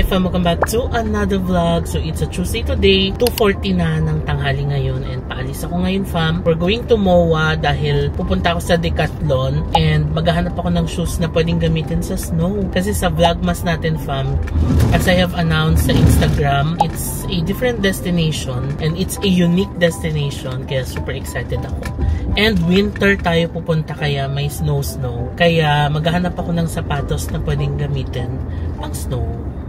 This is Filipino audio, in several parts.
fam, welcome back to another vlog. So it's a Tuesday today, 2:40 na ng tanghali ngayon and paalis ako ngayon fam. We're going to MOA dahil pupunta ako sa Decathlon and maghahanap ako ng shoes na pwedeng gamitin sa snow. Kasi sa vlogmas natin fam, as I have announced sa Instagram, it's a different destination and it's a unique destination kaya super excited ako. And winter tayo pupunta kaya may snow. Kaya maghahanap ako ng sapatos na pwedeng gamitin pang snow.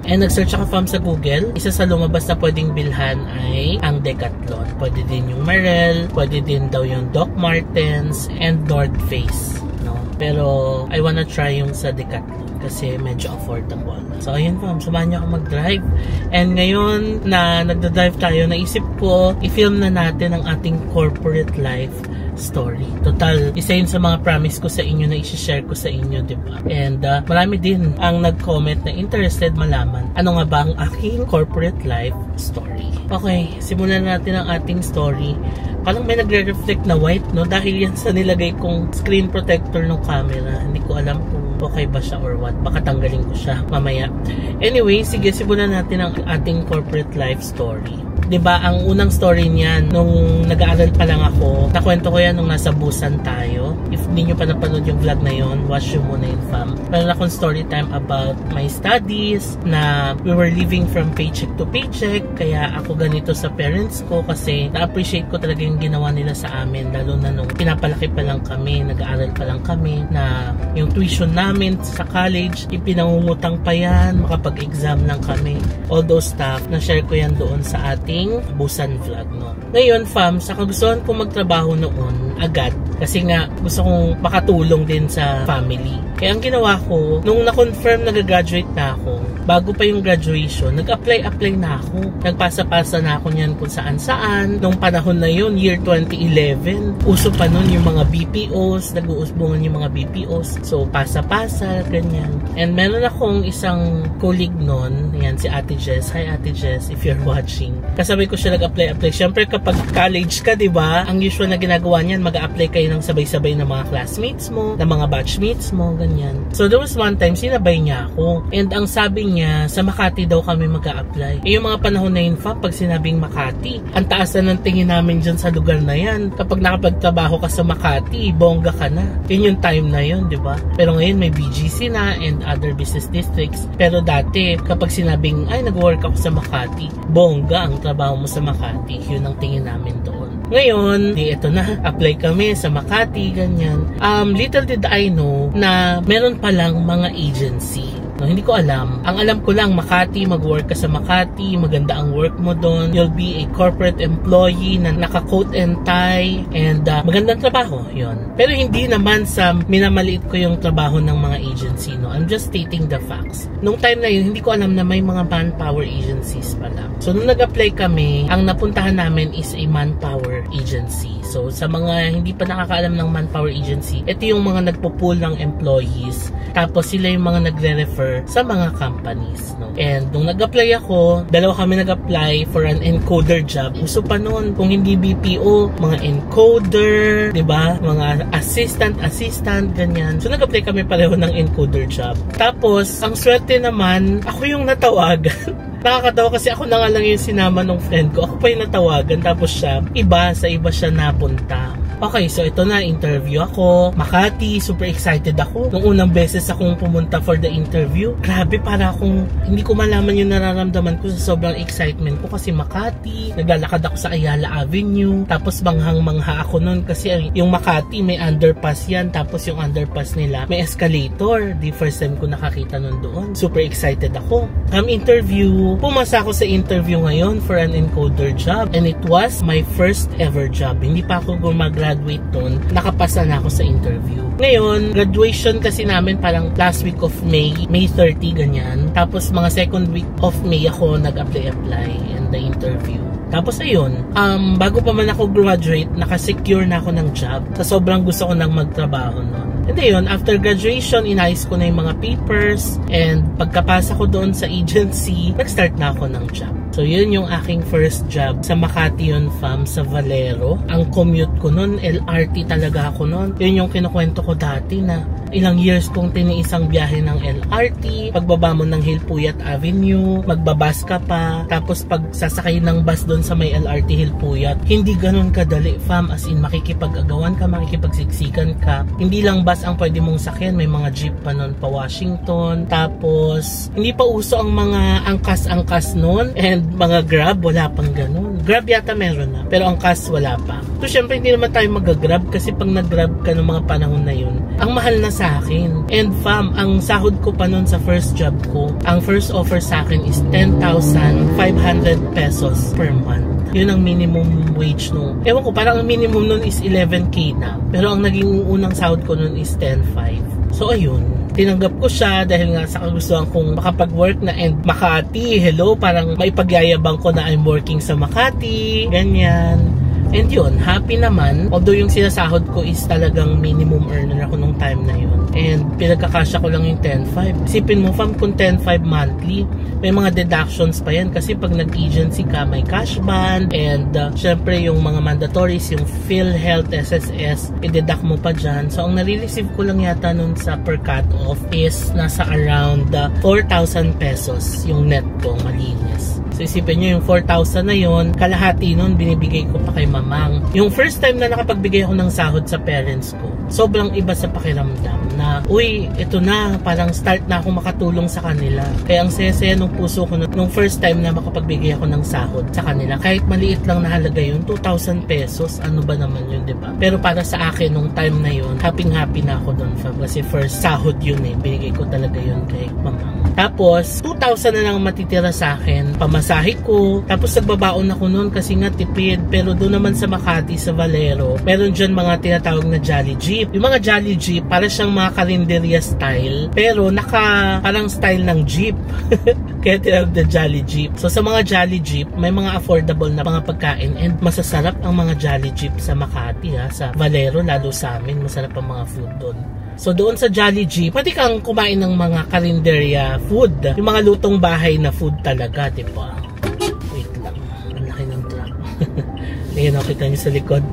And nag-search ako fam sa Google. Isa sa lumabas na pwedeng bilhan ay ang Decathlon. Pwede din yung Merrell, pwede din daw yung Doc Martens and North Face. No? Pero I wanna try yung sa Decathlon kasi medyo affordable. So ayun fam, samahan niyo ako mag-drive. And ngayon na nagda-drive tayo, naisip ko i-film na natin ang ating corporate life story. Total, isa yun sa mga promise ko sa inyo na i-share ko sa inyo, diba? And marami din ang nag-comment na interested malaman ano nga ba ang aking corporate life story. Okay, simulan natin ang ating story. Parang may nagre-reflect na white, no? Dahil yan sa nilagay kong screen protector ng camera. Hindi ko alam kung okay ba siya or what. Baka tanggalin ko siya mamaya. Anyway, sige, simulan natin ang ating corporate life story. Diba, ang unang story niyan, nung nag-aaral pa lang ako, nakwento ko yan nung nasa Busan tayo. If hindi nyo pa napanood yung vlog na yon, watch yun muna yun fam. Meron akong story time about my studies, na we were living from paycheck to paycheck, kaya ako ganito sa parents ko kasi na-appreciate ko talaga yung ginawa nila sa amin, lalo na nung pinapalaki pa lang kami, nag-aaral pa lang kami, na yung tuition namin sa college, ipinangungutang pa yan, makapag-exam lang kami. All those stuff, na-share ko yan doon sa ating Busan vlog, no? Ngayon fam, sa kagustuhan ko magtrabaho noon agad kasi nga gusto kong makatulong din sa family. Kaya ang ginawa ko, nung na-confirm nag-graduate na ako, bago pa yung graduation, nag-apply na ako. Nagpasa-pasa na ako niyan kung saan-saan. Nung panahon na yun, year 2011, uso pa nun yung mga BPOs, nag-uusbungan yung mga BPOs. So, pasa-pasa, ganyan. And meron akong isang colleague nun, yan, si Ate Jess. Hi Ate Jess, if you're watching. Kasabay ko siya nag-apply. Siyempre, kapag college ka, diba, ang usual na ginagawa niyan, mag-a-apply kayo ng sabay-sabay ng mga classmates mo, ng mga batchmates mo, ganyan. So, there was one time, sinabay niya ako. And ang sabi niya, sa Makati daw kami mag-a-apply. Eh, yung mga panahon na yun, pag sinabing Makati, ang taas na ng tingin namin dyan sa lugar na yan. Kapag nakapagtrabaho ka sa Makati, bongga ka na. Yun yung time na yun, di ba? Pero ngayon, may BGC na and other business districts. Pero dati, kapag sinabing, ay, nag-work ako sa Makati, bongga ang trabaho mo sa Makati. Yun ang tingin namin doon. Ngayon, eto na, apply kami sa Makati, ganyan. Little did I know na meron palang mga agency. No, hindi ko alam. Ang alam ko lang, Makati, mag-work ka sa Makati, maganda ang work mo doon. You'll be a corporate employee na naka-coat and tie and magandang trabaho, yon. Pero hindi naman sa minamaliit ko yung trabaho ng mga agency, no. I'm just stating the facts. Nung time na yun, hindi ko alam na may mga manpower agencies pala. So, nung nag-apply kami, ang napuntahan namin is a manpower agency. So, sa mga hindi pa nakakaalam ng manpower agency, ito yung mga nagpo-pool ng employees. Tapos, sila yung mga nagre-refer sa mga companies, no? And nung nag-apply ako, dalawa kami nag-apply for an encoder job. Uso pa noon, kung hindi BPO, mga encoder, 'di ba? Mga assistant, ganyan. So nag-apply kami pareho ng encoder job. Tapos, ang swerte naman, ako yung natawagan. Nakakatawa kasi ako na nga lang yung sinama ng friend ko. Ako pa yung natawagan, tapos siya, iba siya napunta. Okay, so ito na, interview ako. Makati, super excited ako. Nung unang beses akong pumunta for the interview, grabe, para akong hindi ko malaman yung nararamdaman ko sa sobrang excitement ko kasi Makati, naglalakad ako sa Ayala Avenue, tapos manghang-mangha ako nun kasi yung Makati may underpass yan, tapos yung underpass nila may escalator. The first time ko nakakita nun doon. Super excited ako. Interview, pumasa ako sa interview ngayon for an encoder job and it was my first ever job. Hindi pa ako gumag-graduate doon, nakapasa na ako sa interview. Ngayon, graduation kasi namin parang last week of May 30, ganyan. Tapos mga second week of May ako nag-apply and the interview. Tapos ayun, bago pa man ako graduate, nakasecure na ako ng job. Sa sobrang gusto ko nang magtrabaho noon. And ayun, after graduation, inayos ko na yung mga papers. And pagkapasa ko doon sa agency, nag-start na ako ng job. So yun yung aking first job sa Makati yun, fam, sa Valero. Ang commute ko nun, LRT talaga ako nun. Yun yung kinukwento ko dati na ilang years kong tiniisang biyahe ng LRT, pagbaba mo ng Hilpuyat Avenue, magbabas ka pa, tapos pag sasakay ng bus doon sa may LRT Hilpuyat, hindi ganun kadali, fam, as in makikipag-agawan ka, makikipagsiksikan ka. Hindi lang bus ang pwede mong sakyan, may mga jeep pa noon pa Washington, tapos hindi pa uso ang mga angkas-angkas noon, and mga Grab, wala pang ganun. Grab yata meron na, pero angkas wala pa. So syempre hindi naman tayo mag-grab kasi pag nag-grab ka ng mga panahon na yun, ang mahal na sa akin. And fam, ang sahod ko pa nun sa first job ko, ang first offer sa akin is 10,500 pesos per month. Yun ang minimum wage nun. Ewan ko, parang ang minimum nun is 11K na. Pero ang naging unang sahod ko nun is 10,500. So ayun, tinanggap ko siya dahil nga sa kagustuhan kong makapag-work na. And Makati, hello, parang maipagyayabang ko na I'm working sa Makati, ganyan. And yun, happy naman. Although yung sinasahod ko is talagang minimum earner ako nung time na yun. And pinagkakasya ko lang yung 10,500. Isipin mo, fam, kung 10,500 monthly, may mga deductions pa yan. Kasi pag nag-agency ka, may cash band. And syempre yung mga mandatories, yung PhilHealth, SSS, i-deduct mo pa dyan. So ang nare-receive ko lang yata nun sa per cut-off is nasa around 4,000 pesos yung net ko, malinis. So isipin nyo yung 4,000 na yun, kalahati nun binibigay ko pa kay mamang. Yung first time na nakapagbigay ako ng sahod sa parents ko, sobrang iba sa pakiramdam na, uy, ito na, parang start na ako makatulong sa kanila. Kaya ang saya-saya nung puso ko nung first time na makapagbigay ako ng sahod sa kanila. Kahit maliit lang na halaga yun, 2,000 pesos, ano ba naman yun, diba? Pero para sa akin, nung time na yun, happy-happy na ako doon, fam. Kasi first sahod yun eh, binigay ko talaga yun kay mamang. Tapos, 2,000 na lang matitira sa akin, pamasahe ko. Tapos nagbabaon ako noon kasi nga tipid. Pero doon naman sa Makati, sa Valero, meron dyan mga tinatawag na Jolly Jeep. Yung mga Jolly Jeep, para siyang mga karinderya style, pero parang style ng Jeep. Kaya tinatawag na Jolly Jeep. So sa mga Jolly Jeep, may mga affordable na mga pagkain and masasarap ang mga Jolly Jeep sa Makati, ha. Sa Valero, lalo sa amin, masarap ang mga food doon. So doon sa Jolly Jeep, pwede kang kumain ng mga karinderya food. Yung mga lutong bahay na food talaga, diba? Wait lang, ang laki ng truck. Ayan, nakita nyo sa likod.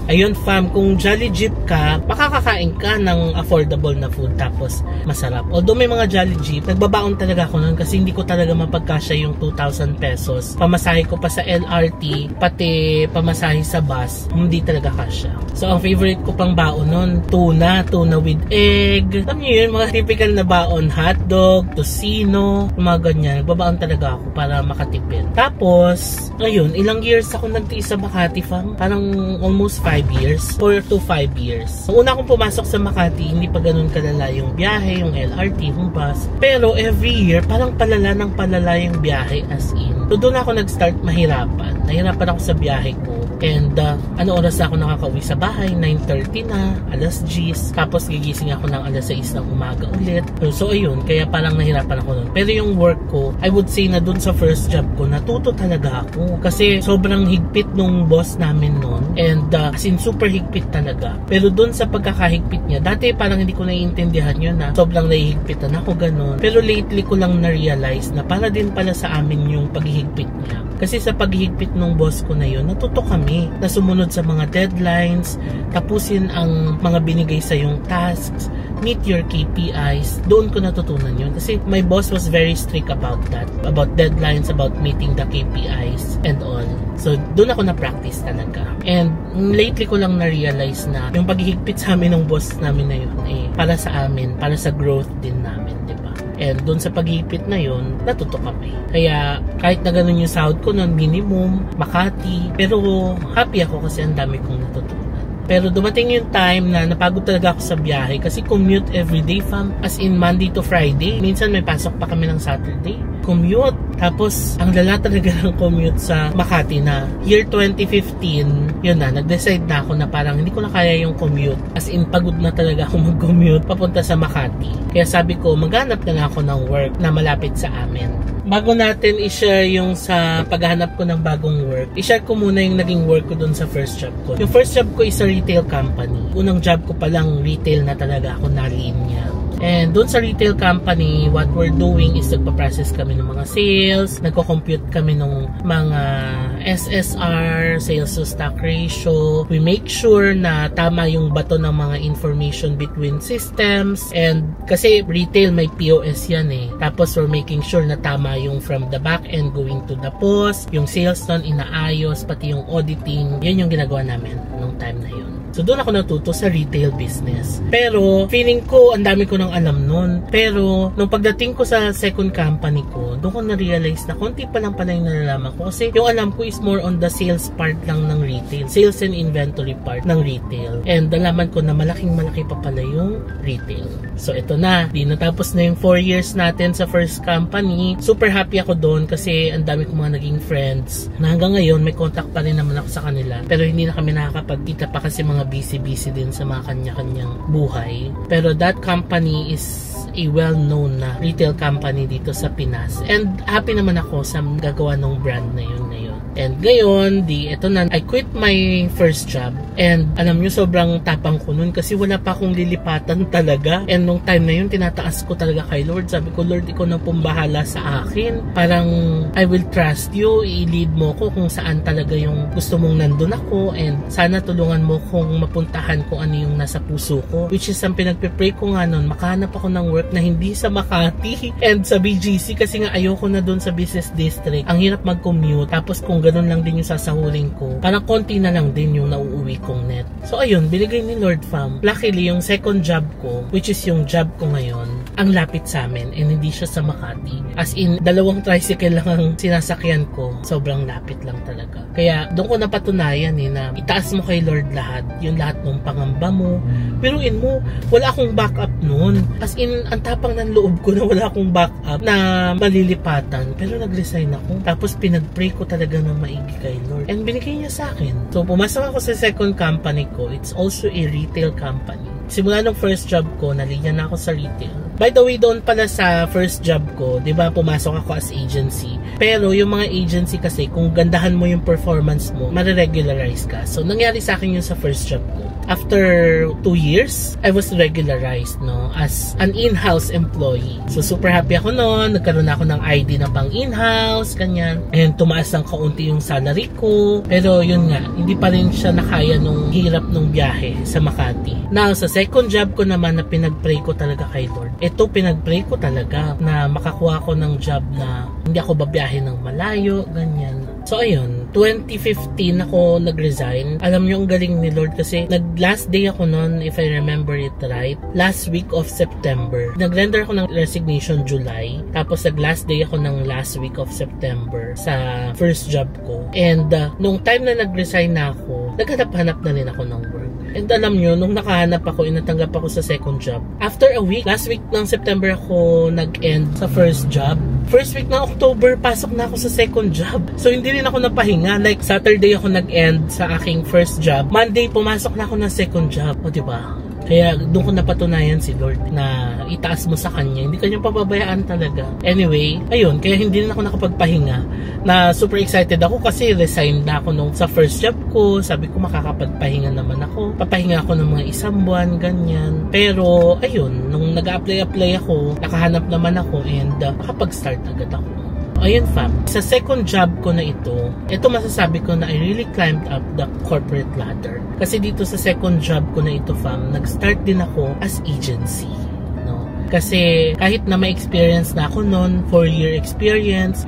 Ayun, fam, kung Jolly Jeep ka, makakakain ka ng affordable na food tapos masarap. Although may mga Jolly Jeep, nagbabaon talaga ako nun kasi hindi ko talaga mapagkasya yung 2,000 pesos. Pamasahe ko pa sa LRT, pati pamasahe sa bus, hindi talaga kasya. So, ang favorite ko pang baon nun, tuna with egg. Alam nyo yun, mga typical na baon, hotdog, tocino, mga ganyan. Nagbabaon talaga ako para makatipid. Tapos, ayun, ilang years ako nagtiis sa Makati, fam. Parang almost 5 years, 4 to 5 years. Nung una akong pumasok sa Makati, hindi pa ganun kalala yung biyahe, yung LRT, yung bus. Pero every year, parang palala ng palala yung biyahe, as in. So doon ako nag-start mahirapan. Nahirapan ako sa biyahe ko. And ano oras na ako nakakauwi sa bahay? 9:30 na, alas 10. Tapos gigising ako ng alas 6 ng umaga ulit. So ayun, kaya parang nahirapan ako nun. Pero yung work ko, I would say na dun sa first job ko, natuto talaga ako. Kasi sobrang higpit nung boss namin nun. And as in super higpit talaga. Pero dun sa pagkakahigpit niya, dati parang hindi ko naiintindihan yun na sobrang nahihigpitan ako ganun. Pero lately ko lang na-realize na para din pala sa amin yung paghihigpit niya. Kasi sa paghihigpit nung boss ko na yun, natuto kami na sumunod sa mga deadlines, tapusin ang mga binigay sa yung tasks, meet your KPIs. Doon ko natutunan yun. Kasi my boss was very strict about that. About deadlines, about meeting the KPIs and all. So, doon ako na-practice talaga. And lately ko lang na-realize na yung paghihigpit sa amin ng boss namin na yun, para sa amin, para sa growth din namin, diba? And doon sa paghihigpit na yun, natuto kami. Kaya kahit na ganun yung sahod ko noon, minimum, Makati, pero happy ako kasi ang dami kong natutunan. Pero dumating yung time na napagod talaga ako sa biyahe kasi commute everyday, fam. As in Monday to Friday. Minsan may pasok pa kami ng Saturday. Commute. Tapos, ang lala talaga ng commute sa Makati na year 2015, yun na, nag-decide na ako na parang hindi ko na kaya yung commute. As in, pagod na talaga ako mag-commute papunta sa Makati. Kaya sabi ko, maghanap na nga ako ng work na malapit sa amin. Bago natin i-share yung sa paghahanap ko ng bagong work, i-share ko muna yung naging work ko dun sa first job ko. Yung first job ko is a retail company. Unang job ko palang retail na talaga ako na linya. And doon sa retail company, what we're doing is nagpa-process kami ng mga sales, nagko-compute kami ng mga SSR, sales to stock ratio. We make sure na tama yung bato ng mga information between systems, and kasi retail may POS yan eh. Tapos we're making sure na tama yung from the back end going to the POS, yung sales nun inaayos, pati yung auditing. Yun yung ginagawa namin nung time na yun. So doon ako natuto sa retail business. Pero feeling ko ang dami ko nang alam nun. Pero nung pagdating ko sa second company ko, doon ko na-realize na konti pa lang pala yung nalalaman ko. Kasi yung alam ko is more on the sales part lang ng retail. Sales and inventory part ng retail. And nalaman ko na malaking-malaki pa pala yung retail. So ito na. Di natapos na yung 4 years natin sa first company. Super happy ako doon kasi ang dami kong mga naging friends. Na hanggang ngayon may contact pa rin naman ako sa kanila. Pero hindi na kami nakakapagkita pa kasi mga busy-busy din sa mga kanya-kanyang buhay. Pero that company is a well-known na retail company dito sa Pinas. And happy naman ako sa gagawa ng brand na yun ngayon. And ngayon, eto na, I quit my first job. And alam nyo, sobrang tapang ko nun kasi wala pa akong lilipatan talaga. And nung time na yun, tinataas ko talaga kay Lord. Sabi ko, Lord, ikaw na pong bahala sa akin. Parang, I will trust you. I-lead mo ko kung saan talaga yung gusto mong nandun ako. And sana tulungan mo kung mapuntahan kung ano yung nasa puso ko. Which is, ang pinagpipray ko nga nun, makahanap ako ng work na hindi sa Makati and sa BGC kasi nga ayoko na dun sa business district. Ang hirap mag-commute. Tapos kung ganun lang din yung sasahuling ko, parang konti na lang din yung nauuwi kong net. So ayun, binigay ni Lord Fam. Luckily, yung second job ko, which is yung job ko ngayon, ang lapit sa amin and hindi siya sa Makati. As in, 2 tricycle lang ang sinasakyan ko. Sobrang lapit lang talaga. Kaya doon ko napatunayan na itaas mo kay Lord lahat. Yung lahat ng pangamba mo. Biruin mo, wala akong backup noon. As in, ang tapang ng loob ko na wala akong backup na malilipatan. Pero nag-resign ako. Tapos pinag-pray ko talaga ng maigi kay Lord. And binigay niya sa akin. So pumasok ako sa second company ko. It's also a retail company. Simula nung first job ko, nalinya na ako sa retail. By the way, doon pala sa first job ko, di ba, pumasok ako as agency. Pero yung mga agency kasi, kung gandahan mo yung performance mo, mariregularize ka. So, nangyari sa akin yun sa first job ko. After 2 years, I was regularized, no, as an in-house employee. So, super happy ako noon. Nagkaroon ako ng ID na pang in-house, kanyan. And tumaas ng kaunti yung salary ko. Pero yun nga, hindi pa rin siya nakaya nung hirap nung biyahe sa Makati. Now, sa second job ko naman na pinag-pray ko talaga kay Lord. Ito, pinag-pray ko talaga na makakuha ko ng job na hindi ako babiyahe ng malayo, ganyan. So, ayun, 2015 ako nag-resign. Alam niyo, ang galing ni Lord kasi nag-last day ako noon, if I remember it right, last week of September. Nag-render ako ng resignation July. Tapos, nag-last day ako ng last week of September sa first job ko. And, nung time na nag-resign na ako, naghanap-hanap na rin ako ng work. And alam nyo, nung nakahanap ako, inatanggap ako sa second job. After a week, last week ng September ako nag-end sa first job. First week ng October, pasok na ako sa second job. So, hindi rin ako napahinga. Like, Saturday ako nag-end sa aking first job. Monday, pumasok na ako ng second job. O, diba? Kaya doon ko napatunayan si Lord na itaas mo sa Kanya. Hindi Kanya pababayaan talaga. Anyway, ayun. Kaya hindi rin ako nakapagpahinga. Na super excited ako kasi resigned na ako nung sa first job ko. Sabi ko makakapagpahinga naman ako. Papahinga ako ng mga 1 buwan, ganyan. Pero, ayun. Nung nag-apply ako, nakahanap naman ako and nakapag-start agad ako. Ayun fam, sa second job ko na ito masasabi ko na I really climbed up the corporate ladder. Kasi dito sa second job ko na ito fam, nag-start din ako as agency. No? Kasi kahit na may experience na ako noon, 4-year experience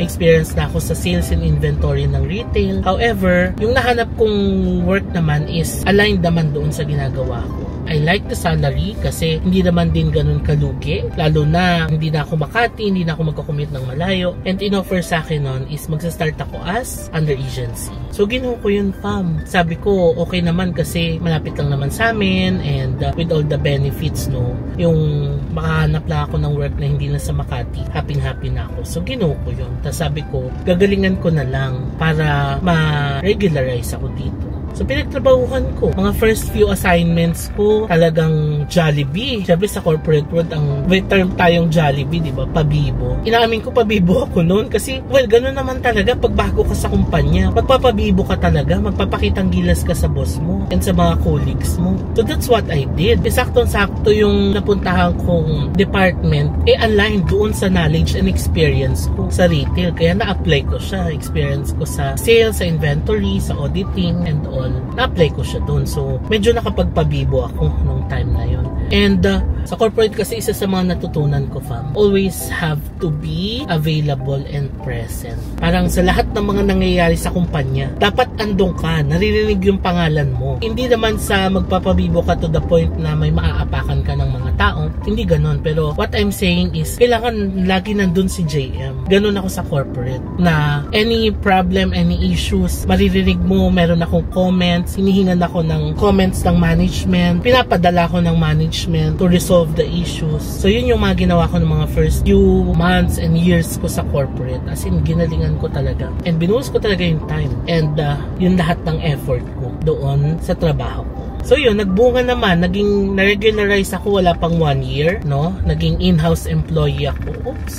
na ako sa sales and inventory ng retail. However, yung nahanap kong work naman is aligned naman doon sa ginagawa ko. I like the salary kasi hindi naman din ganun kalugi. Lalo na hindi na ako Makati, hindi na ako magkakommute ng malayo. And in-offer sa akin nun is magsa-start ako as under agency. So ginawa ko yun fam. Sabi ko okay naman kasi malapit lang naman sa amin and with all the benefits no. Yung makahanap lang ako ng work na hindi na sa Makati, happy na ako. So ginawa ko yun. Tapos sabi ko gagalingan ko na lang para ma-regularize ako dito. So pinagtrabahuhan ko. Mga first few assignments ko, talagang Jollibee. Siyempre sa corporate world, ang may term tayong Jollibee, di ba? Pabibo. Inaamin ko pabibo ako noon kasi, well, ganun naman talaga pag bago ka sa kumpanya. Magpapabibo ka talaga, magpapakitang gilas ka sa boss mo and sa mga colleagues mo. So that's what I did. Saktong-sakto yung napuntahan kong department, aligned doon sa knowledge and experience ko sa retail. Kaya na-apply ko siya. Experience ko sa sales, sa inventory, sa auditing, and all. Na-apply ko siya doon. So, medyo nakapagpabibo ako nung time na yun. And sa corporate kasi, isa sa mga natutunan ko, fam, always have to be available and present. Parang sa lahat ng mga nangyayari sa kumpanya, dapat andong ka, naririnig yung pangalan mo. Hindi naman sa magpapabibo ka to the point na may maaapakan ka ng mga tao. Hindi ganon. Pero what I'm saying is, kailangan lagi nandun si JM. Ganon ako sa corporate. Na any problem, any issues, maririnig mo, meron akong comments, hinihingan ako ng comments ng management, pinapadala ko ng management to resolve the issues. So yun yung mga ginawa ko ng mga first few months and years ko sa corporate. As in, ginalingan ko talaga. And binuhos ko talaga yung time. And yung lahat ng effort ko doon sa trabaho ko. So yun, nagbunga naman, naging na-regularize ako wala pang 1 year, no? Naging in-house employee ako. Oops,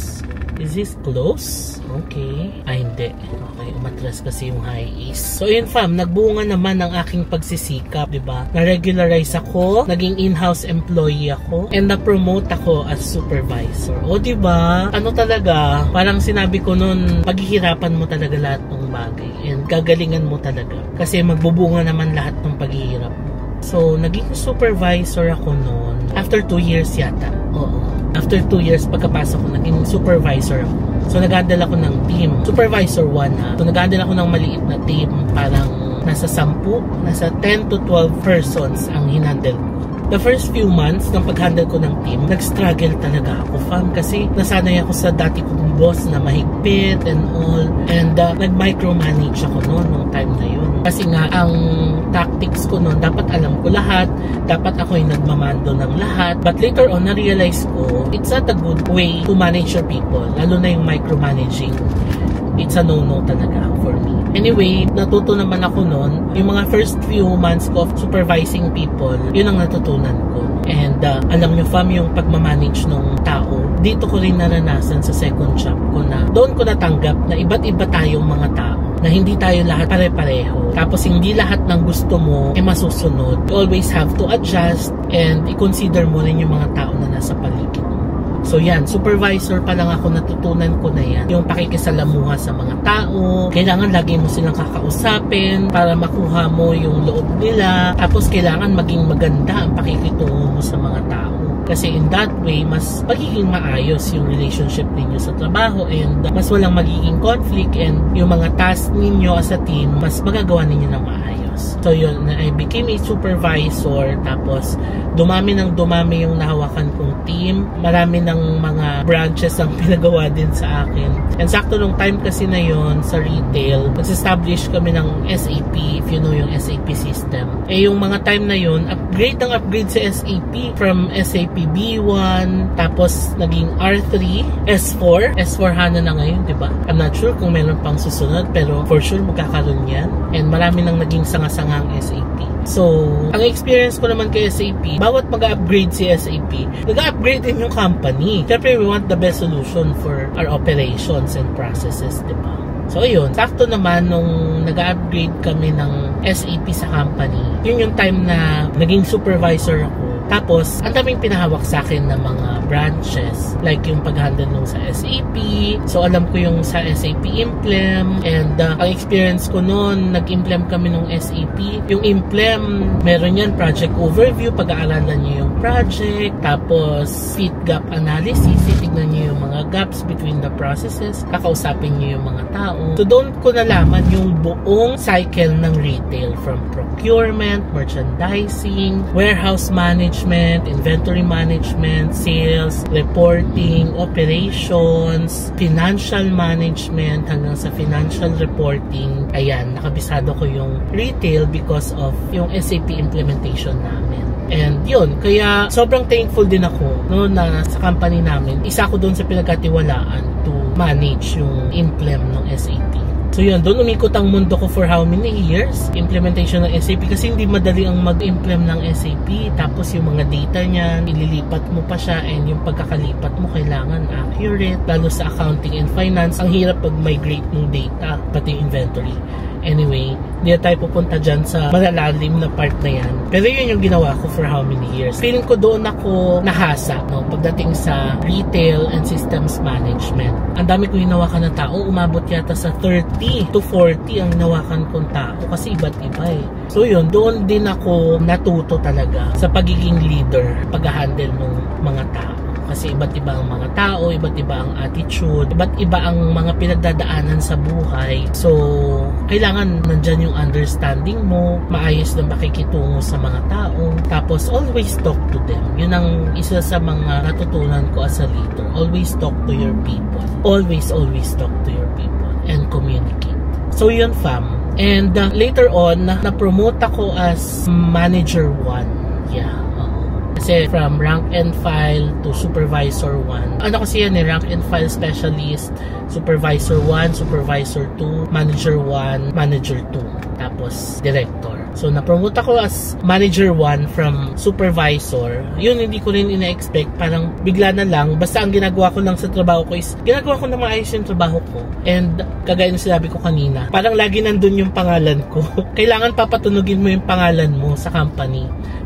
is this close? Okay. Ay, hindi. Okay, umatras kasi yung high east. So yun fam, nagbunga naman ang aking pagsisikap, diba? Na-regularize ako, naging in-house employee ako, and na-promote ako as supervisor. O diba? Ano talaga, parang sinabi ko nun, paghihirapan mo talaga lahat ng bagay, and gagalingan mo talaga. Kasi magbubunga naman lahat ng paghihirap mo. So, naging supervisor ako noon. After 2 years yata. Oo. After 2 years, pagkapasok ko, naging supervisor ako. So, nag-handle ako ng team. Supervisor 1 ha. So, nag-handle ako ng maliit na team. Parang nasa 10, nasa 10 to 12 persons ang hinandle ko. The first few months ng pag-handle ko ng team, nag-struggle talaga ako, fam. Kasi nasanay ako sa dati kong boss na mahigpit and all. And nag-micromanage ako noon, nung time na yun. Kasi nga, ang tactics ko noon, dapat alam ko lahat. Dapat ako yung nagmamando ng lahat. But later on, na-realize ko, it's not a good way to manage your people. Lalo na yung micromanaging. It's a no-no talaga for me. Anyway, natuto naman ako noon. Yung mga first few months ko of supervising people, yun ang natutunan ko. And alam nyo fam, yung pagmamanage ng tao, dito ko rin naranasan sa second job ko na doon ko natanggap na iba't iba tayong mga tao. Na hindi tayo lahat pare-pareho. Tapos hindi lahat ng gusto mo masusunod. You always have to adjust and i-consider mo rin yung mga tao na nasa paligid mo. So yan, supervisor pa lang ako, natutunan ko na yan. Yung pakikisalamuha sa mga tao. Kailangan lagi mo silang kakausapin para makuha mo yung loob nila. Tapos kailangan maging maganda ang pakikitungo mo sa mga tao. Kasi in that way, mas magiging maayos yung relationship ninyo sa trabaho and mas walang magiging conflict and yung mga tasks ninyo as a team, mas magagawa ninyo ng maayos. So yun, I became a supervisor, tapos dumami yung nahawakan kong team. Marami ng mga branches ang pinagawa din sa akin. And sakto nung time kasi na yun sa retail, nag-establish kami ng SAP, if you know yung SAP system. Eh yung mga time na yun, upgrade sa SAP from SAP B1, tapos naging R3, S4 HANA na ngayon, diba? I'm not sure kung meron pang susunod, pero for sure magkakaroon yan. And marami nang naging sanga-sangang SAP. So, ang experience ko naman kay SAP, bawat mag-upgrade si SAP, nag-upgrade din yung company. Siyempre, we want the best solution for our operations and processes, diba? So, ayun. Sakto naman nung nag-upgrade kami ng SAP sa company, yun yung time na naging supervisor ako. Tapos, ang daming pinahawak sa akin ng mga branches. Like yung pag-handle nung sa SAP. So, alam ko yung sa SAP Implem. And ang experience ko noon, nag-implem kami nung SAP. Yung Implem, meron yan project overview. Pag-aaralan nyo yung project. Tapos, fit gap analysis. Titignan nyo yung mga gaps between the processes. Kakausapin nyo yung mga tao. So, doon ko nalaman yung buong cycle ng retail. From procurement, merchandising, warehouse management, inventory management, sales, reporting, operations, financial management, hanggang sa financial reporting. Ayan, nakabisado ko yung retail because of yung SAP implementation namin. And yun, kaya sobrang thankful din ako no, na sa company namin, isa ko doon sa pinagkatiwalaan to manage yung Implem ng SAP. So yun, doon umikot ang mundo ko for how many years? Implementation ng SAP kasi hindi madali ang mag-implement ng SAP. Tapos yung mga data niya, ililipat mo pa siya and yung pagkakalipat mo kailangan accurate. Lalo sa accounting and finance, ang hirap pag-migrate ng data, pati inventory. Anyway, hindi na tayo pupunta dyan sa malalalim na part na yan. Pero yun yung ginawa ko for how many years. Feeling ko doon ako nahasa, no? Pagdating sa retail and systems management. Ang dami ko hinawakan ng tao, umabot yata sa 30 to 40 ang hinawakan kong tao kasi iba't iba eh. So yun, doon din ako natuto talaga sa pagiging leader, pag-handle ng mga tao. Kasi iba't iba ang mga tao, iba't iba ang attitude, iba't iba ang mga pinagdadaanan sa buhay. So, kailangan nandyan yung understanding mo, maayos na makikitungo sa mga tao, tapos always talk to them. Yun ang isa sa mga natutunan ko as a leader. Always talk to your people. Always talk to your people and communicate. So, yun fam. And later on, na-promote ako as Manager 1. Yeah. Kasi from rank and file to supervisor 1. Ano kasi yan eh, rank and file specialist, supervisor 1, supervisor 2, manager 1, manager 2, tapos director. So na-promote ako as manager 1 from supervisor. Yun hindi ko rin ina-expect, parang bigla na lang. Basta ang ginagawa ko lang sa trabaho ko is ginagawa ko na maayos yung trabaho ko. And kagaya ng sinabi ko kanina, parang lagi nandun yung pangalan ko. Kailangan papatunugin mo yung pangalan mo sa company.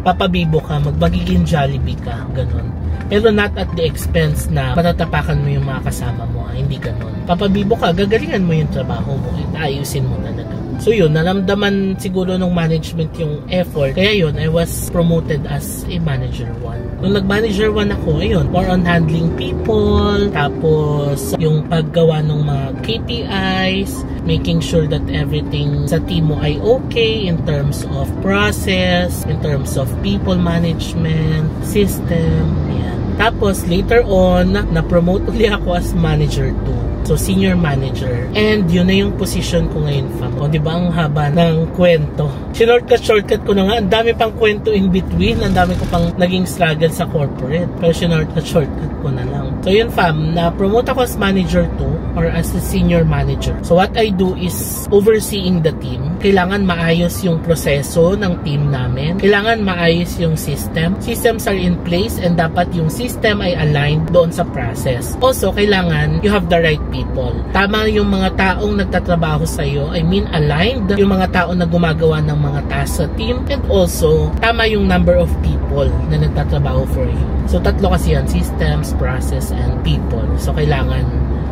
Papabibo ka, magmagiging Jollibee ka, ganun. Pero not at the expense na matatapakan mo yung mga kasama mo, hindi ganun. Papabibo ka, gagalingan mo yung trabaho mo, ayusin mo talaga. So yun, naramdaman siguro ng management yung effort. Kaya yun, I was promoted as a manager 1. Nung nag-manager 1 ako, ayun, more on handling people, tapos yung paggawa ng mga KPIs, making sure that everything sa team mo ay okay in terms of process, in terms of people management, system, yan. Tapos later on, na-promote ulit ako as manager 2. So, senior manager. And yun na yung position ko ngayon, fam. O, diba ang haba ng kwento? Shortcut ko na nga. Ang dami pang kwento in between. Ang dami ko pang naging struggle sa corporate. Pero shortcut ko na lang. So, yun, fam. Na-promote ako as manager 2 or as a senior manager. So, what I do is overseeing the team. Kailangan maayos yung proseso ng team namin. Kailangan maayos yung system. Systems are in place and dapat yung system ay aligned doon sa process. Also, kailangan you have the right people. Tama yung mga taong nagtatrabaho sa iyo, I mean aligned yung mga taong na gumagawa ng mga tasks sa team, and also tama yung number of people na nagtatrabaho for you. So tatlo kasi yan, systems, process, and people. So kailangan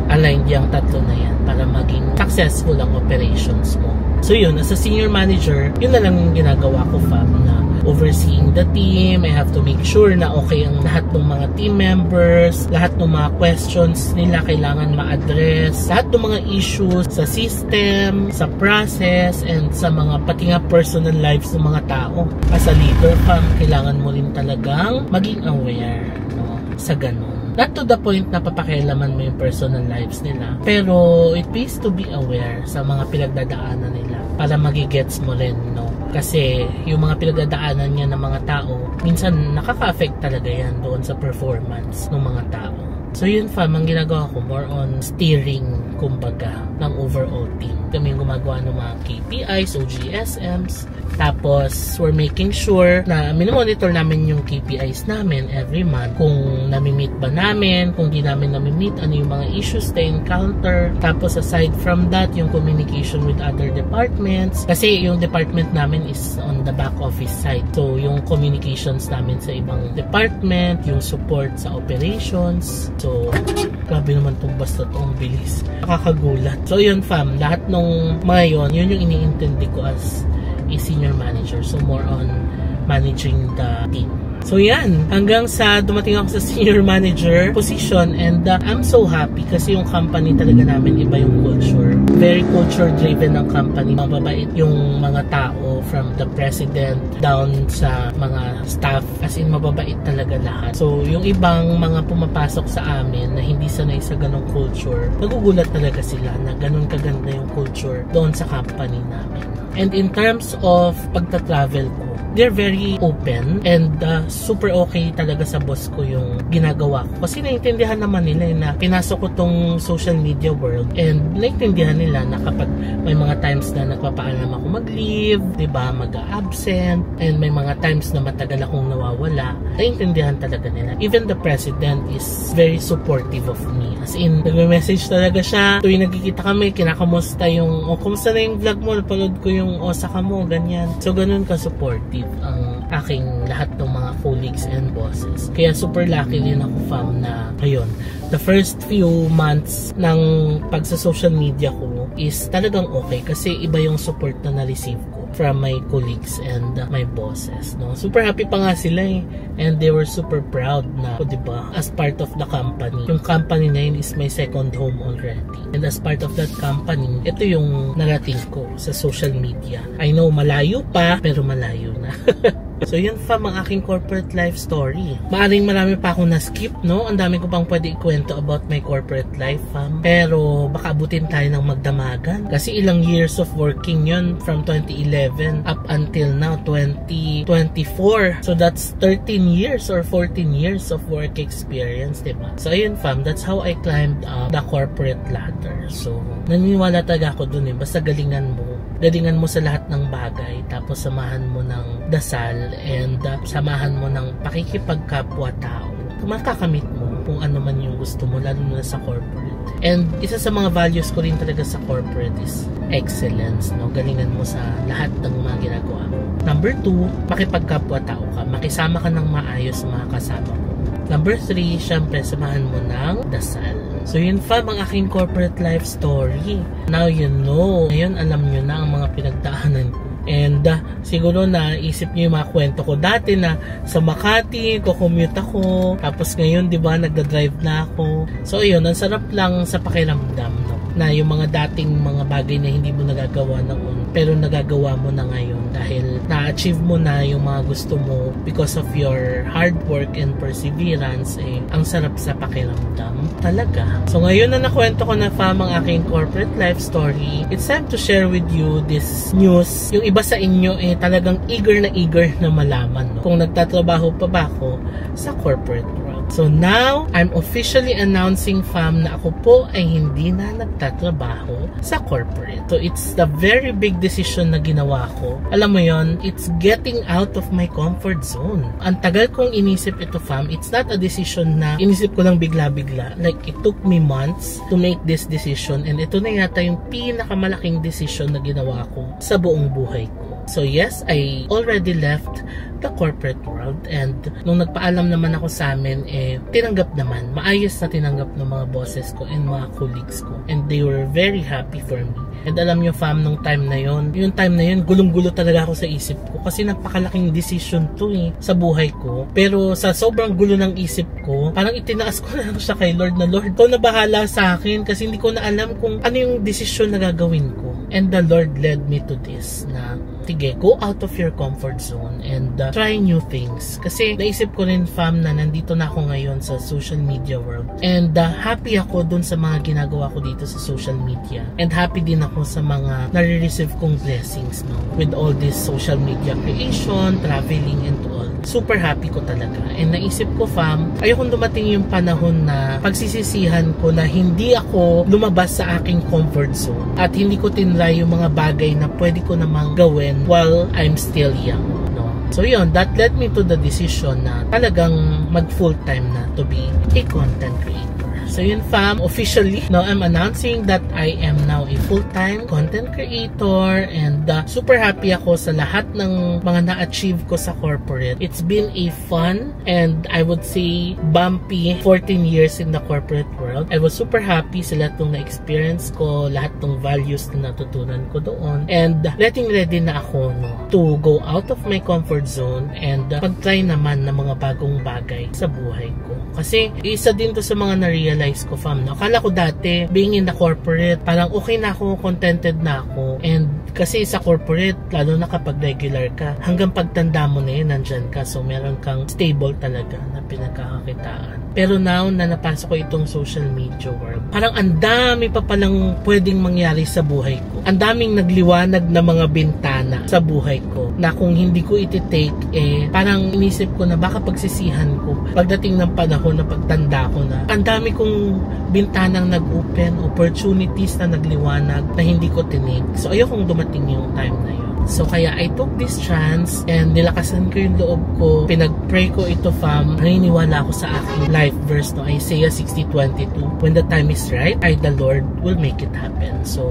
aligned yung tatlo na yan para maging successful ang operations mo. So yun, as a senior manager, yun na lang yung ginagawa ko, fam, na overseeing the team. I have to make sure na okay ang lahat ng mga team members, lahat ng mga questions nila kailangan ma-address, lahat ng mga issues sa system, sa process, and sa mga pati nga personal lives ng mga tao. As a leader, fam, kailangan mo rin talagang maging aware, no, sa ganun. Not to the point na papakialaman mo yung personal lives nila, pero it pays to be aware sa mga pinagdadaanan nila para magigets mo rin, no? Kasi yung mga pinagdadaanan niya ng mga tao, minsan nakaka-affect talaga yan doon sa performance ng mga tao. So yun, fam, ang ginagawa ko more on steering, kumbaga, ng overall team. Kami yung gumagawa ng mga KPIs, OGSMs. Tapos, we're making sure na minomonitor namin yung KPIs namin every month. Kung nami-meet ba namin, kung di namin nami-meet, ano yung mga issues na encounter. Tapos, aside from that, yung communication with other departments. Kasi yung department namin is on the back office side. So, yung communications namin sa ibang department, yung support sa operations. So, grabe naman itong basta itong bilis. Nakakagulat. So, yun, fam, lahat nung mga yun yung iniintindi ko as a senior manager. So, more on managing the team. So, yan. Hanggang sa dumating ako sa senior manager position, and I'm so happy kasi yung company talaga namin iba yung culture. Very culture-driven ang company. Mababait yung mga tao from the president down sa mga staff. As in, mababait talaga lahat. So, yung ibang mga pumapasok sa amin na hindi sanay sa ganong culture, nagugulat talaga sila na ganon kaganda yung culture doon sa company namin. And in terms of pagta-travel ko, they're very open and super okay talaga sa boss ko yung ginagawa ko. Kasi naiintindihan naman nila na pinasok ko tong social media world, and naiintindihan nila na kapag may mga times na nagpapaalam ako mag-leave, diba, mag-absent, and may mga times na matagal akong nawawala. Naintindihan talaga nila. Even the president is very supportive of me. As in, nagme-message talaga siya. Tuwing nagkikita kami, kinakamusta yung, kumusta na yung vlog mo? Napanood ko yung Osaka mo, ganyan. So, ganun ka-supportive ang aking lahat ng mga colleagues and bosses. Kaya super lucky din ako, fam, na ayun, the first few months ng pagsa social media ko is talagang okay kasi iba yung support na na-receive ko from my colleagues and my bosses, no? Super happy pa nga sila eh. And they were super proud na, diba, as part of the company. Yung company na yun is my second home already. And as part of that company, ito yung narating ko sa social media. I know, malayo pa, pero malayo na. So yun, fam, ang aking corporate life story. Maaring marami pa akong na-skip, no? Ang dami ko pang pwede ikwento about my corporate life, fam. Pero baka abutin tayo ng magdamagan. Kasi ilang years of working yun from 2011 up until now, 2024. So that's 13 years or 14 years of work experience, diba? So ayun, fam, that's how I climbed up the corporate ladder. So naniniwala talaga ako dun eh. Basta galingan mo sa lahat ng bagay, tapos samahan mo ng dasal and samahan mo ng pakikipagkapwa-tao. Makakamit mo kung ano man yung gusto mo, lalo na sa corporate. And isa sa mga values ko rin talaga sa corporate is excellence, no? Galingan mo sa lahat ng mga ginagawa mo. Number 2, makipagkapwa-tao ka. Makisama ka ng maayos sa mga kasama mo. Number 3, syempre, samahan mo ng dasal. So yun, fam, ang aking corporate life story. Now you know. Ngayon, alam nyo na ang mga pinagdaanan ko. And siguro na isip nyo yung mga kwento ko dati na sa Makati, kukommute ako. Tapos ngayon, di ba, nagda-drive na ako. So yun, ang sarap lang sa pakiramdam, no? Na yung mga dating mga bagay na hindi mo nagagawa noon, pero nagagawa mo na ngayon dahil na-achieve mo na yung mga gusto mo because of your hard work and perseverance, eh, ang sarap sa pakiramdam talaga. So ngayon na nakwento ko na, fam, ang aking corporate life story, it's time to share with you this news. Yung iba sa inyo eh talagang eager na malaman, no? Kung nagtatrabaho pa ba ako sa corporate world. So now, I'm officially announcing, fam, na ako po ay hindi na nagtatrabaho sa corporate. So it's the very big decision na ginawa ko. Alam mo yon, it's getting out of my comfort zone. Ang tagal kong inisip ito, fam. It's not a decision na inisip ko lang bigla-bigla. Like, it took me months to make this decision, and ito na yata yung pinakamalaking decision na ginawa ko sa buong buhay ko. So yes, I already left the corporate world, and nung nagpaalam naman ako sa amin, eh, tinanggap naman. Maayos na tinanggap ng mga bosses ko and mga colleagues ko. And they were very happy for me. And alam nyo, fam, nung time na yon, gulong-gulo talaga ako sa isip ko. Kasi napakalaking decision to eh, sa buhay ko. Pero sa sobrang gulo ng isip ko, parang itinaas ko na lang siya kay Lord na, Lord, ikaw na bahala sa akin kasi hindi ko na alam kung ano yung decision na gagawin ko. And the Lord led me to this na, sige, go out of your comfort zone and try new things. Kasi naisip ko rin, fam, na nandito na ako ngayon sa social media world. And happy ako dun sa mga ginagawa ko dito sa social media. And happy din ako sa mga nare-receive kong blessings, no? With all this social media creation, traveling, and all. Super happy ko talaga. And naisip ko, fam, ayokong dumating yung panahon na pagsisisihan ko na hindi ako lumabas sa aking comfort zone at hindi ko tinry yung mga bagay na pwede ko namang gawin while I'm still young, no? So yun, that led me to the decision na talagang mag full-time na to be a content creator. So yun, fam, officially, now I'm announcing that I am now a full-time content creator, and super happy ako sa lahat ng mga na-achieve ko sa corporate. It's been a fun and I would say bumpy 14 years in the corporate world. I was super happy sa lahat ng na-experience ko, lahat ng values na natutunan ko doon, and letting ready na ako, no, to go out of my comfort zone and mag-try naman ng mga bagong bagay sa buhay ko. Kasi isa din to sa mga na-realize ko, fam, no? Akala ko dati, being in the corporate, parang okay na ako, contented na ako. And kasi sa corporate, lalo na kapag regular ka, hanggang pagtanda mo na yun, nandyan ka. So meron kang stable talaga na pinagkakakitaan. Pero now na napasok ko itong social media world, parang ang dami pa palang pwedeng mangyari sa buhay ko. Ang daming nagliwanag na mga bintana sa buhay ko na kung hindi ko iti-take, parang inisip ko na baka pagsisihan ko pagdating ng panahon na pagtanda ko na ang dami kong bintanang nag-open, opportunities na nagliwanag na hindi ko tinake. So ayokong dumating yung time na yun. So kaya I took this chance and nilakasan ko yung loob ko. Pinag-pray ko ito, fam. Naniniwala ako sa aking life verse no Isaiah 60:22. When the time is right, the Lord will make it happen. So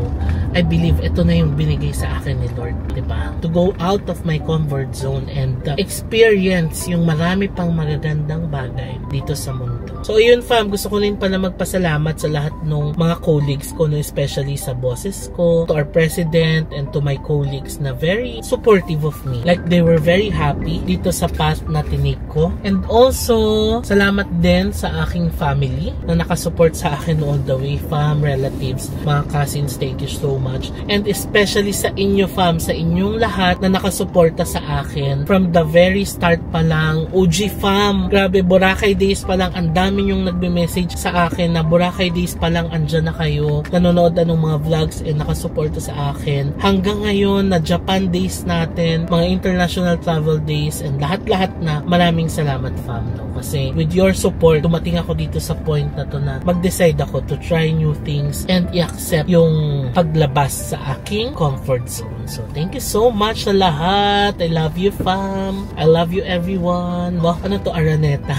I believe ito na yung binigay sa akin ni Lord, diba? To go out of my comfort zone and experience yung marami pang magagandang bagay dito sa mundo. So yun, fam, gusto ko rin pala magpasalamat sa lahat ng mga colleagues ko, no, especially sa bosses ko, to our president, and to my colleagues na very supportive of me. Like, they were very happy dito sa path na tinake ko. And also, salamat din sa aking family na nakasupport sa akin all the way, fam, relatives, mga cousins, thank you so much. And especially sa inyo, fam, sa inyong lahat na nakasuporta sa akin from the very start pa lang. OG fam, grabe, Boracay Days pa lang, ang dami yung nagbe-message sa akin na Boracay Days pa lang andyan na kayo, nanonood na ng mga vlogs and nakasuporta sa akin. Hanggang ngayon na Japan Days natin, mga international travel days, and lahat-lahat na, maraming salamat, fam, no? Kasi with your support, dumating ako dito sa point na to na mag-decide ako to try new things and i-accept yung paglabas sa aking comfort zone. So thank you so much sa lahat. I love you, fam. I love you, everyone. Wow, ano to, Araneta?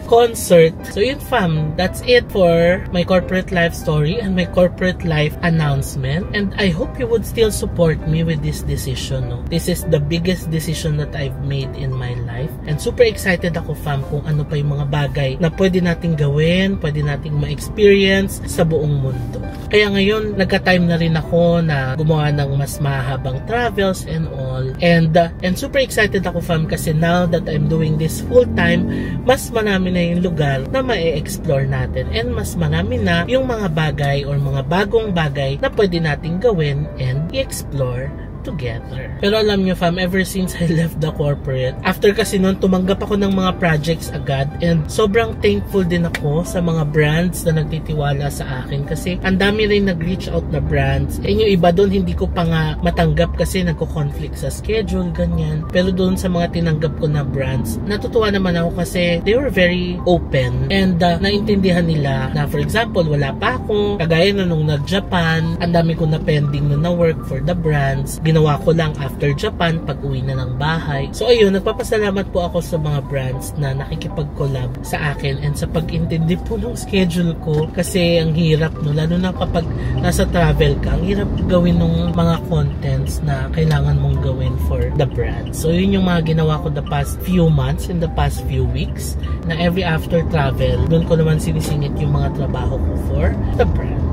Concert. So yun, fam, that's it for my corporate life story and my corporate life announcement. And I hope you would still support me with this decision, no? This is the biggest decision that I've made in my life. And super excited ako, fam, kung ano pa yung mga bagay na pwede nating gawin, pwede nating ma-experience sa buong mundo. Kaya ngayon, nagka-time na rin ako na gumawa ng mas mahabang travels and all. And super excited ako, fam, kasi now that I'm doing this full-time, mas marami na yung lugar na ma-explore natin. And mas marami na yung mga bagay or mga bagong bagay na pwede nating gawin and i-explore together. Pero alam nyo, fam, ever since I left the corporate, after kasi nun, tumanggap ako ng mga projects agad, and sobrang thankful din ako sa mga brands na nagtitiwala sa akin kasi ang dami rin nag-reach out na brands. And yung iba doon, hindi ko pa nga matanggap kasi nagko-conflict sa schedule, ganyan. Pero doon sa mga tinanggap ko na brands, natutuwa naman ako kasi they were very open and naintindihan nila na, for example, wala pa ako, kagaya na nung nag-Japan, ang dami ko na pending na work for the brands, ginawa ko lang after Japan pag uwi na ng bahay. So ayun, nagpapasalamat po ako sa mga brands na nakikipag-collab sa akin and sa pag-intindi po ng schedule ko kasi ang hirap, no, lalo na kapag nasa travel ka, ang hirap gawin ng mga contents na kailangan mong gawin for the brand. So yun yung mga ginawa ko the past few months and the past few weeks na every after travel, doon ko naman sinisingit yung mga trabaho ko for the brands.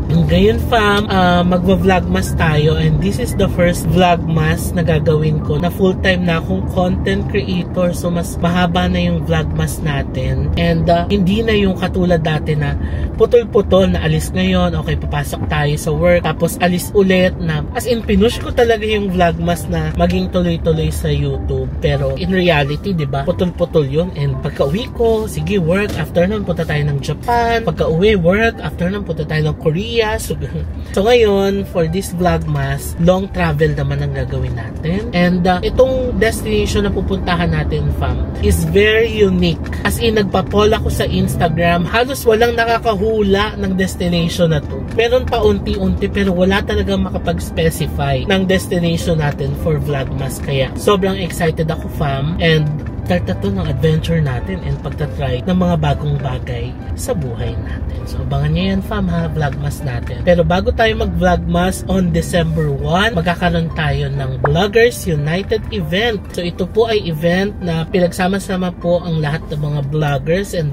Ngayon, fam, magva-vlogmas tayo and this is the first vlogmas na gagawin ko na full-time na akong content creator, so mas mahaba na yung vlogmas natin and hindi na yung katulad dati na putol-putol na alis ngayon, okay, papasok tayo sa work, tapos alis ulit na, as in, pinush ko talaga yung vlogmas na maging tuloy-tuloy sa YouTube, pero in reality, diba, putol-putol yun and pagka-uwi ko, sige, work, after nun punta tayo ng Japan, pagka-uwi, work, after nun punta tayo ng Korea. So ngayon, for this vlogmas, long travel naman ang gagawin natin. And itong destination na pupuntahan natin, fam, is very unique. As in, nagpa-poll ako sa Instagram, halos walang nakakahula ng destination na to. Meron pa unti-unti pero wala talaga makapag-specify ng destination natin for vlogmas. Kaya sobrang excited ako, fam, and start na to ng adventure natin and pagtatry ng mga bagong bagay sa buhay natin. So, abangan nyo yan, fam, ha, vlogmas natin. Pero bago tayo mag-vlogmas on December 1, magkakaroon tayo ng Vloggers United event. So, ito po ay event na pinagsama-sama po ang lahat ng mga vloggers and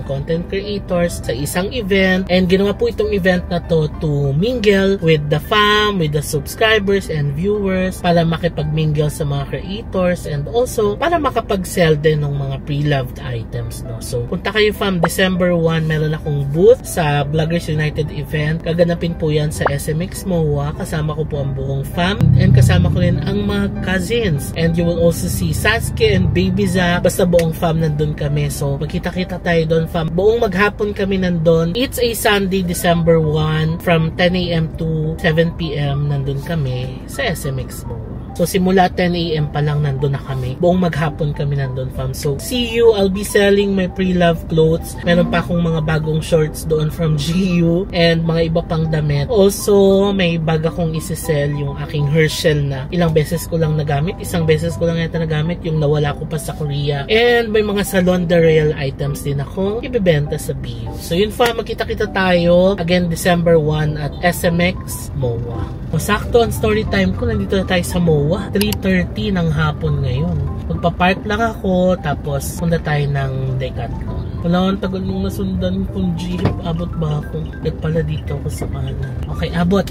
content creators sa isang event. And ginawa po itong event na to mingle with the fam, with the subscribers and viewers para makipag-mingle sa mga creators and also para nakakapag-sell din ng mga pre-loved items, no? So, punta kayo fam, December 1, meron akong booth sa Vloggers United event. Gaganapin po yan sa SMX MOA. Kasama ko po ang buong fam and kasama ko rin ang mga cousins. And you will also see Sasuke and Baby Zack. Basta buong fam nandun kami. So, magkita-kita tayo doon fam. Buong maghapon kami nandun. It's a Sunday, December 1 from 10 AM to 7 PM nandun kami sa SMX MOA. So, simula 10 AM pa lang nandun na kami. Buong maghapon kami nandun, fam. So, see you. I'll be selling my pre-love clothes. Meron pa akong mga bagong shorts doon from GU and mga iba pang damit. Also, may bag akong isi-sell, yung aking Herschel na ilang beses ko lang nagamit. Isang beses ko lang yata nagamit, yung nawala ko pa sa Korea. And may mga Salon de Real items din akong ibebenta sa BU. So, yun, fam. Magkita-kita tayo. Again, December 1 at SMX MOA. O, sakto ang story time ko. Nandito na tayo sa MOA. 3:30 ng hapon ngayon. Magpa-park lang ako, tapos punta tayo ng Decathlon. Wala akong tagal nung nasundan kung jeep. Abot ba ako? Pala dito ako sa kanan. Okay, abot.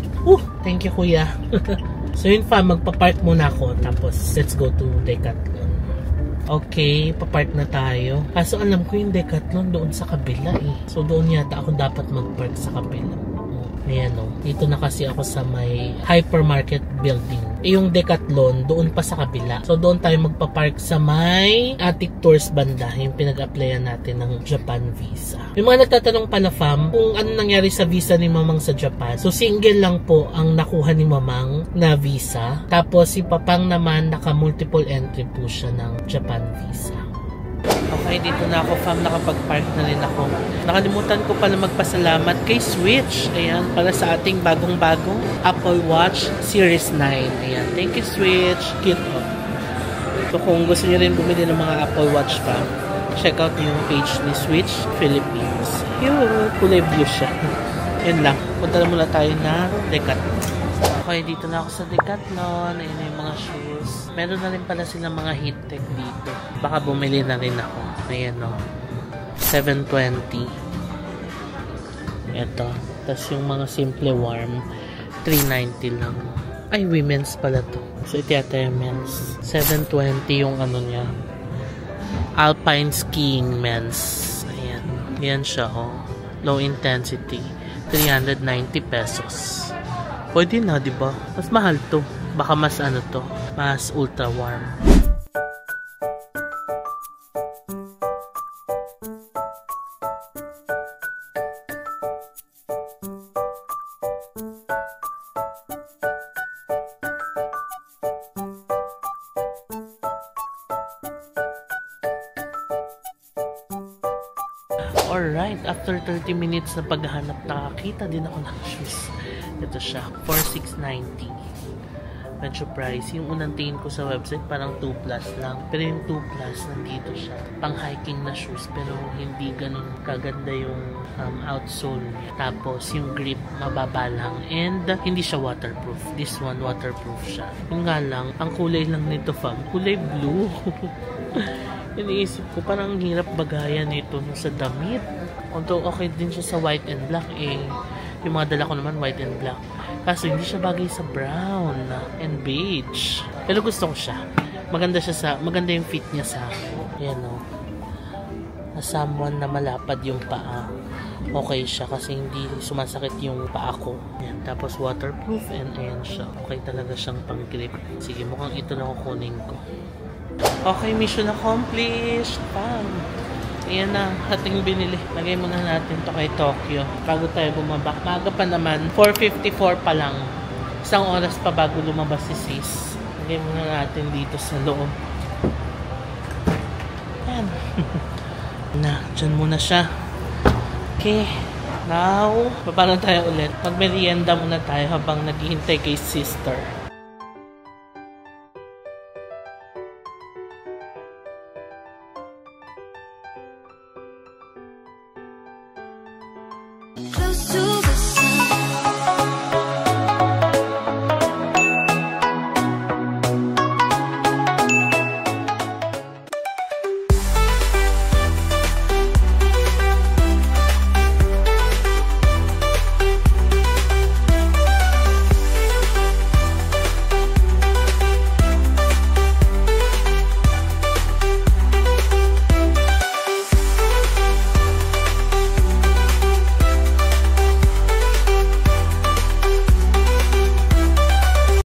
Thank you, kuya. So yun fam, magpa-park muna ako, tapos let's go to Decathlon. Okay, papark na tayo. Kaso alam ko yung Decathlon doon sa kabila eh. So doon yata ako dapat mag-park sa kabila. Ayan o. Dito na kasi ako sa may hypermarket building. Yung Decathlon, doon pa sa kabila. So, doon tayo magpa-park sa may Attic Tours banda. Yung pinag-applyan natin ng Japan visa. Yung mga nagtatanong pala, fam, kung ano nangyari sa visa ni Mamang sa Japan. So, single lang po ang nakuha ni Mamang na visa. Tapos, si Papang naman, naka-multiple entry po siya ng Japan visa. Okay, dito na ako fam, nakapag-park na rin ako. Nakalimutan ko pala magpasalamat kay Switch. Ayan, para sa ating bagong-bagong Apple Watch Series 9. Ayan, thank you Switch. Cute po. So kung gusto niyo rin bumili ng mga Apple Watch fam, check out yung page ni Switch Philippines. Yun, kulay blue siya. Yun lang, punta na muna tayo na Decathlon. Okay, dito na ako sa Decathlon. Ayan yung mga shoes. Meron na rin pala silang mga heat tech dito. Baka bumili na rin ako. Ayan o. 720. Ito. Tapos yung mga simple warm, 390 lang. Ay, women's pala to. So, ito yata yung men's. 720 yung ano niya. Alpine skiing men's. Ayan. Yan siya o. Low intensity. 390 pesos. Pwede na, diba? Mas mahal to. Baka mas ano to. Mas ultra warm. Alright, after 30 minutes na paghahanap, nakakita din ako ng shoes. Ito siya, 4,690. Medyo pricey. Yung unang tingin ko sa website, parang 2 plus lang. Pero yung 2 plus, nandito siya. Pang hiking na shoes, pero hindi ganun kaganda yung outsole niya. Tapos, yung grip, mababa lang. And, hindi siya waterproof. This one, waterproof siya. Yung nga lang, ang kulay lang nito, fam, kulay blue. Iniisip ko, parang hirap bagayan ito sa damit. Although, okay din siya sa white and black, eh. Yung mga dala ko naman, white and black. Kaso, hindi siya bagay sa brown and beige. Pero gusto ko siya. Maganda yung fit niya sa akin. Yan o. Na someone na malapad yung paa. Okay siya kasi hindi sumasakit yung paa ko. Yan. Tapos, waterproof and ayan siya. Okay talaga siyang pang grip. Sige, mukhang ito na kukunin ko. Okay, mission accomplished. Bam! Ayan na, ating binili. Lagay muna natin to kay Tokyo bago tayo bumaba. Maaga pa naman, 4:54 pa lang. Isang oras pa bago lumabas si sis. Lagay muna natin dito sa loob. Ayan. Na, dyan muna siya. Okay. Now, paano tayo ulit? Magmerienda muna tayo habang naghihintay kay sister. Close to